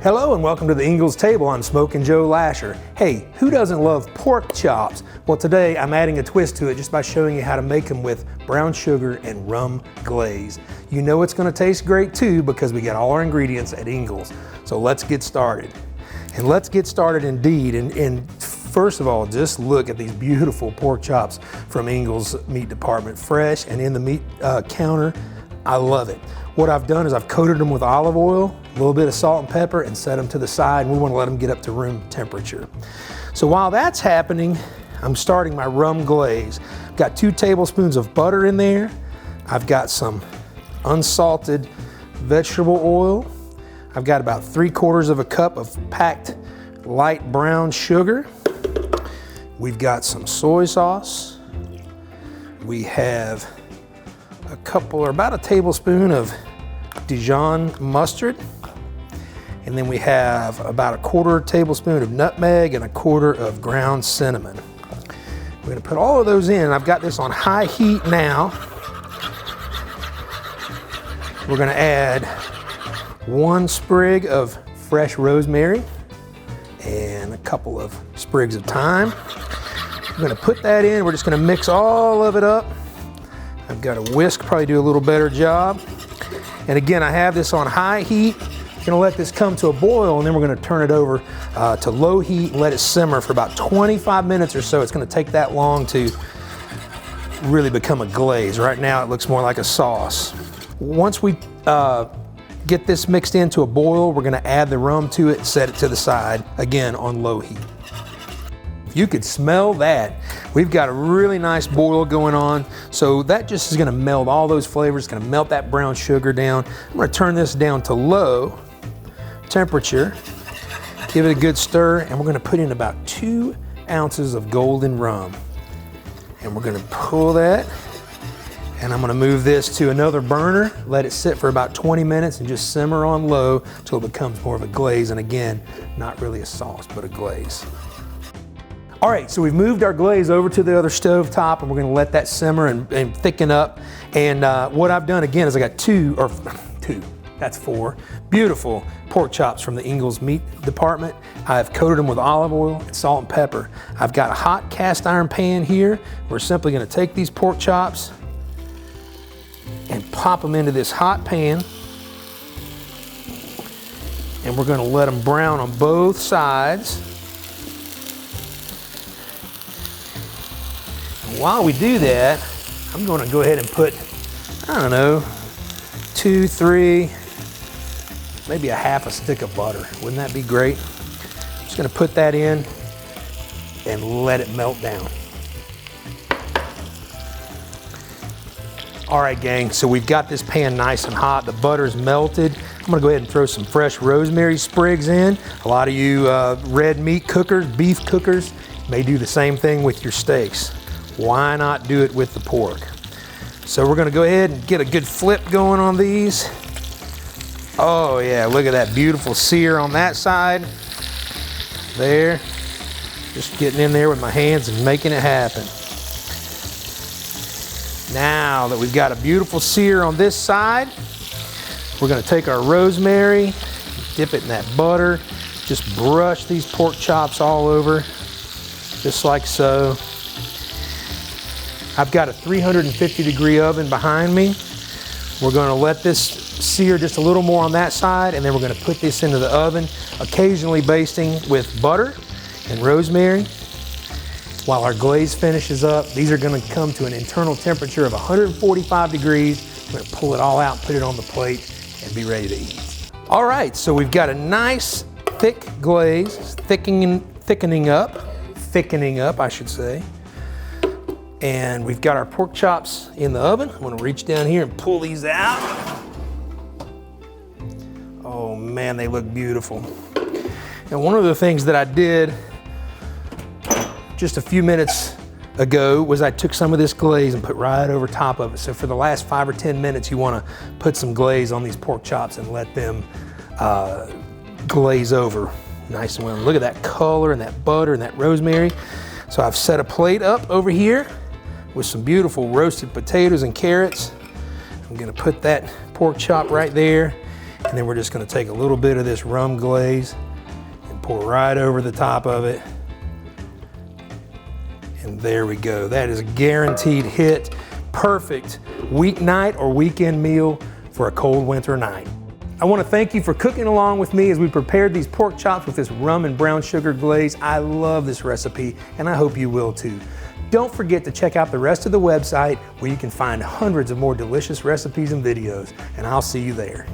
Hello and welcome to the Ingles table. I'm Smokin' Joe Lasher. Hey, who doesn't love pork chops? Well, today I'm adding a twist to it just by showing you how to make them with brown sugar and rum glaze. You know it's gonna taste great too because we got all our ingredients at Ingles. So let's get started. And let's get started indeed. And first of all, just look at these beautiful pork chops from Ingles Meat Department, fresh and in the meat counter. I love it. What I've done is I've coated them with olive oil, a little bit of salt and pepper, and set them to the side, and we want to let them get up to room temperature. So while that's happening, I'm starting my rum glaze. I've got 2 tablespoons of butter in there. I've got some unsalted vegetable oil. I've got about 3/4 of a cup of packed light brown sugar. We've got some soy sauce. We have about a tablespoon of Dijon mustard. And then we have about a 1/4 tablespoon of nutmeg and a 1/4 of ground cinnamon. We're gonna put all of those in. I've got this on high heat now. We're gonna add 1 sprig of fresh rosemary and a couple of sprigs of thyme. I'm gonna put that in. We're just gonna mix all of it up. I've got a whisk, probably do a little better job. And again, I have this on high heat. I'm gonna let this come to a boil, and then we're gonna turn it over to low heat and let it simmer for about 25 minutes or so. It's gonna take that long to really become a glaze. Right now, it looks more like a sauce. Once we get this mixed into a boil, we're gonna add the rum to it, set it to the side, again on low heat. You could smell that. We've got a really nice boil going on, so that just is gonna melt all those flavors, gonna melt that brown sugar down. I'm gonna turn this down to low temperature, give it a good stir, and we're gonna put in about 2 ounces of golden rum. And we're gonna pull that, and I'm gonna move this to another burner, let it sit for about 20 minutes and just simmer on low until it becomes more of a glaze, and again, not really a sauce, but a glaze. All right, so we've moved our glaze over to the other stove top, and we're gonna let that simmer and thicken up. And what I've done again is I got 4 beautiful pork chops from the Ingles Meat Department. I've coated them with olive oil and salt and pepper. I've got a hot cast iron pan here. We're simply gonna take these pork chops and pop them into this hot pan. And we're gonna let them brown on both sides. While we do that, I'm going to go ahead and put, I don't know, 2, 3, maybe a half a stick of butter. Wouldn't that be great? I'm just going to put that in and let it melt down. All right, gang, so we've got this pan nice and hot. The butter's melted. I'm going to go ahead and throw some fresh rosemary sprigs in. A lot of you red meat cookers, beef cookers, may do the same thing with your steaks. Why not do it with the pork? So we're gonna go ahead and get a good flip going on these. Oh yeah, look at that beautiful sear on that side. There, just getting in there with my hands and making it happen. Now that we've got a beautiful sear on this side, we're gonna take our rosemary, dip it in that butter, just brush these pork chops all over, just like so. I've got a 350-degree oven behind me. We're gonna let this sear just a little more on that side, and then we're gonna put this into the oven, occasionally basting with butter and rosemary. While our glaze finishes up, these are gonna come to an internal temperature of 145 degrees. We're gonna pull it all out, put it on the plate, and be ready to eat. All right, so we've got a nice thick glaze, thickening up, I should say. And we've got our pork chops in the oven. I'm gonna reach down here and pull these out. Oh man, they look beautiful. And one of the things that I did just a few minutes ago was I took some of this glaze and put right over top of it. So for the last 5 or 10 minutes, you wanna put some glaze on these pork chops and let them glaze over nice and well. Look at that color and that butter and that rosemary. So I've set a plate up over here with some beautiful roasted potatoes and carrots. I'm gonna put that pork chop right there. And then we're just gonna take a little bit of this rum glaze and pour right over the top of it. And there we go. That is a guaranteed hit. Perfect weeknight or weekend meal for a cold winter night. I want to thank you for cooking along with me as we prepared these pork chops with this rum and brown sugar glaze. I love this recipe and I hope you will too. Don't forget to check out the rest of the website where you can find hundreds of more delicious recipes and videos, and I'll see you there.